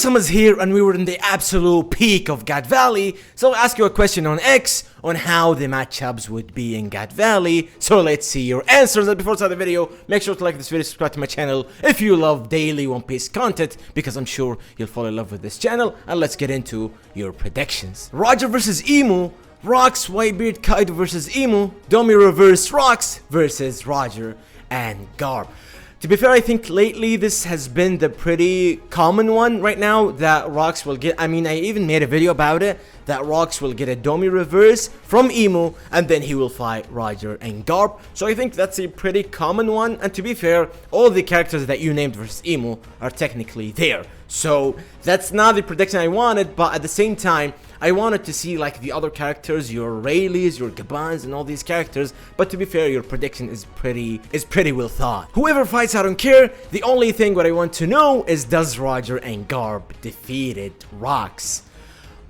Summersum is here and we were in the absolute peak of God Valley, so I'll ask you a question on X on how the matchups would be in God Valley. So let's see your answers. And before I start the video, make sure to like this video, subscribe to my channel if you love daily One Piece content, because I'm sure you'll fall in love with this channel. And let's get into your predictions. Roger versus Emu, Rocks, Whitebeard, Kaido versus Emu, Domi reverse Rocks versus Roger and Garp. To be fair, I think lately this has been the pretty common one right now that Rocks will get. I mean, I even made a video about it, that Rocks will get a Domi reverse from Emu and then he will fight Roger and Garp. So I think that's a pretty common one, and to be fair, all the characters that you named versus Emu are technically there. So that's not the prediction I wanted, but at the same time, I wanted to see like the other characters, your Rayleighs, your Gabans, and all these characters. But to be fair, your prediction is pretty well thought. Whoever fights, I don't care. The only thing what I want to know is, does Roger and Garp defeated Rocks?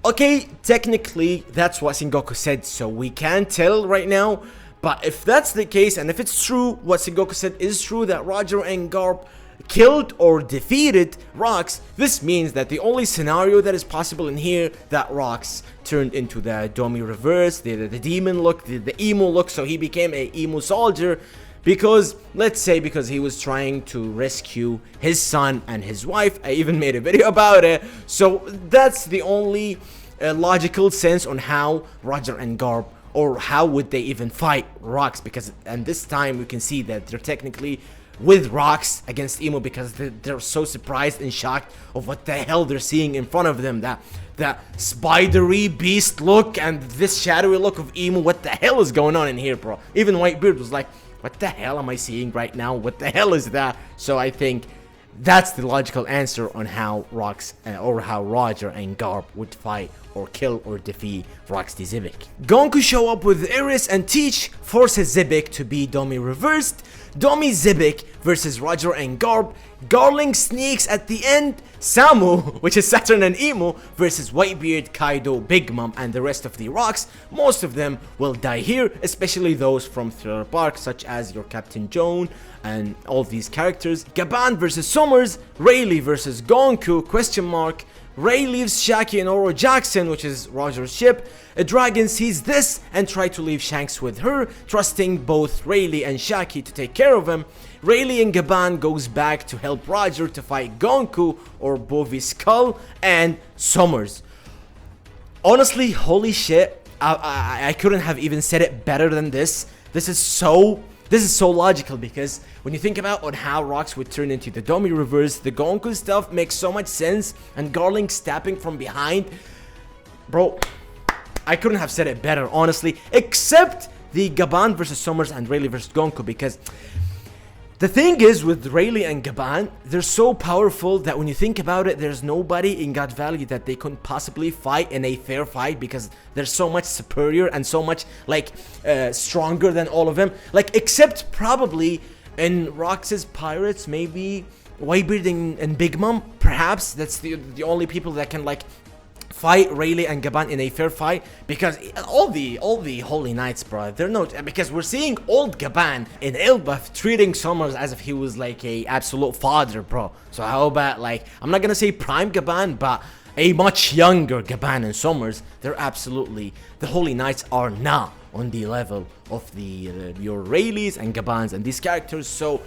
Okay, technically that's what Sengoku said, so we can't tell right now. But if that's the case, and if it's true, what Sengoku said is true, that Roger and Garp killed or defeated Rocks, this means that the only scenario that is possible in here, that Rocks turned into the Domi reverse, the demon look, the emo look, so he became a emo soldier, because let's say because he was trying to rescue his son and his wife. I even made a video about it. So that's the only logical sense on how Roger and Garp, or how would they even fight Rocks, because and this time we can see that they're technically with Rocks against Emu, because they're so surprised and shocked of what the hell they're seeing in front of them. That spidery beast look and this shadowy look of Emu. What the hell is going on in here, bro? Even Whitebeard was like, what the hell am I seeing right now? What the hell is that? So I think that's the logical answer on how Rocks or how Roger and Garp would fight or kill or defeat Roxy Zebek. Gonku show up with Iris and Teach, forces Zebek to be Domi reversed. Domi Zebek versus Roger and Garp. Garling sneaks at the end. Samu, which is Saturn and Emu, versus Whitebeard, Kaido, Big Mom, and the rest of the Rocks. Most of them will die here, especially those from Thriller Bark, such as your Captain Joan and all these characters. Gaban versus Summers. Rayleigh versus Gonku, question mark. Ray leaves Shaki and Oro Jackson, which is Roger's ship. A dragon sees this and tries to leave Shanks with her, trusting both Rayleigh and Shaki to take care of him. Rayleigh and Gaban goes back to help Roger to fight Gonku or Bovi Skull and Summers. Honestly, holy shit, I couldn't have even said it better than this. This is so logical, because when you think about on how Rocks would turn into the Domi reverse, the Gonku stuff makes so much sense, and Garling stabbing from behind, bro, I couldn't have said it better, honestly, except the Gaban versus Summers and Rayleigh versus Gonku, because the thing is with Rayleigh and Gaban, they're so powerful that when you think about it, there's nobody in God Valley that they couldn't possibly fight in a fair fight, because they're so much superior and so much like stronger than all of them. Like, except probably in Rox's Pirates, maybe Whitebeard and Big Mom, perhaps. That's the only people that can like fight Rayleigh and Gaban in a fair fight, because all the Holy Knights, bro, they're not, because we're seeing old Gaban in Elbaf treating Summers as if he was like a absolute father, bro. So how about, like, I'm not gonna say prime Gaban, but a much younger Gaban and Summers. They're absolutely, the Holy Knights are not on the level of the your Rayleighs and Gabans and these characters. So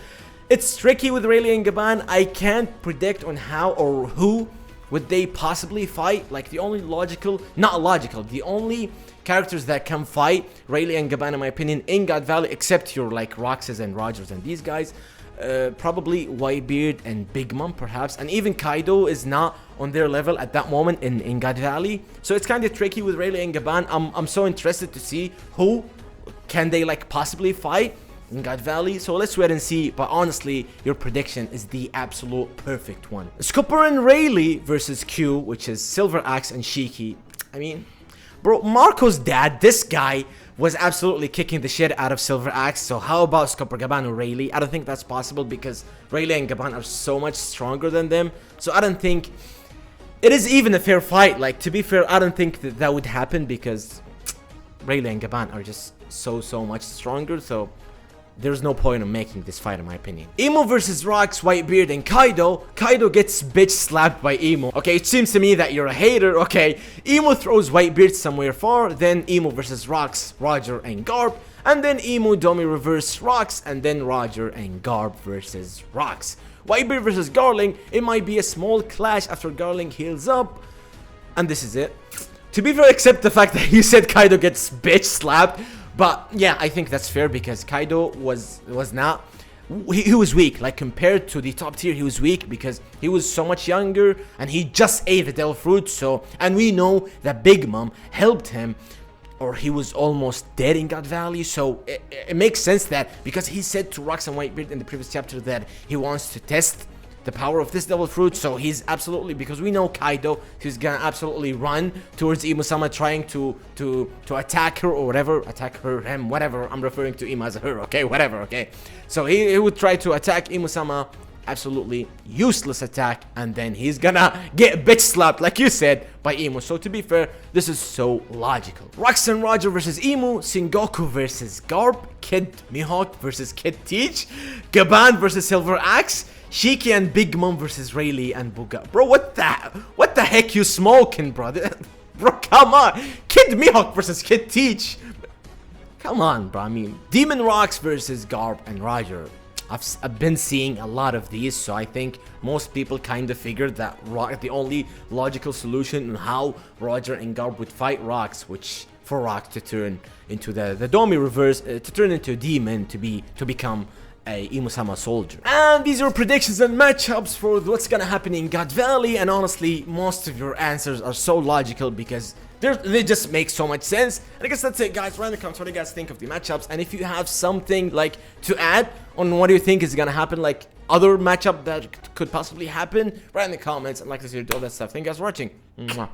it's tricky with Rayleigh and Gaban. I can't predict on how or who would they possibly fight. Like, the only the only characters that can fight Rayleigh and Gaban, in my opinion, in God Valley, except your like Roxas and Rogers and these guys, probably Whitebeard and Big Mom perhaps, and even Kaido is not on their level at that moment in God Valley. So it's kind of tricky with Rayleigh and Gaban. I'm so interested to see who can they like possibly fight in God Valley, so let's wait and see. But honestly, your prediction is the absolute perfect one. Scooper and Rayleigh versus Q, which is Silver Axe and Shiki. I mean, bro, Marco's dad, this guy was absolutely kicking the shit out of Silver Axe. So how about Scooper, Gaban, or Rayleigh? I don't think that's possible, because Rayleigh and Gaban are so much stronger than them. So I don't think it is even a fair fight. Like, to be fair, I don't think that would happen, because Rayleigh and Gaban are just so much stronger. So there's no point in making this fight in my opinion. Emo versus Rox, Whitebeard, and Kaido. Kaido gets bitch slapped by Emo. Okay, it seems to me that you're a hater. Okay, Emo throws Whitebeard somewhere far, then Emo versus Rox, Roger, and Garp, and then Emo Domi reverse Rox, and then Roger and Garp versus Rox. Whitebeard versus Garling, it might be a small clash after Garling heals up, and this is it. To be fair, accept the fact that you said Kaido gets bitch slapped, but yeah, I think that's fair because Kaido was not, he was weak, like compared to the top tier, he was weak because he was so much younger and he just ate the devil fruit. So, and we know that Big Mom helped him, or he was almost dead in God Valley. So it makes sense that because he said to Rox and Whitebeard in the previous chapter that he wants to test the power of this devil fruit, so he's absolutely, because we know Kaido, he's gonna absolutely run towards Imo-sama, trying to attack her or whatever, attack her, him, whatever. I'm referring to Imo as her, okay, whatever, okay. So he would try to attack Imo-sama, absolutely useless attack, and then he's gonna get bitch slapped, like you said, by Imo. So to be fair, this is so logical. Rox and Roger versus Imo, Sengoku versus Garp, Kid Mihawk versus Kid Teach, Gaban versus Silver Axe, Shiki and Big Mom versus Rayleigh and Bugha. Bro, what the heck you smoking, bro? Bro, come on. Kid Mihawk versus Kid Teach. Come on, bro. I mean, Demon Rocks versus Garp and Roger. I've been seeing a lot of these, so I think most people kind of figured that the only logical solution on how Roger and Garp would fight Rox, which for Rox to turn into the Domi reverse, to turn into a demon, to become a Imo-sama soldier. And these are predictions and matchups for what's gonna happen in God Valley, and honestly, most of your answers are so logical because they just make so much sense. And I guess that's it, guys. Write in the comments what do you guys think of the matchups, and if you have something like to add on what do you think is gonna happen, like other matchup that could possibly happen, write in the comments, and like this video, all that stuff. Thank you guys for watching. Mwah.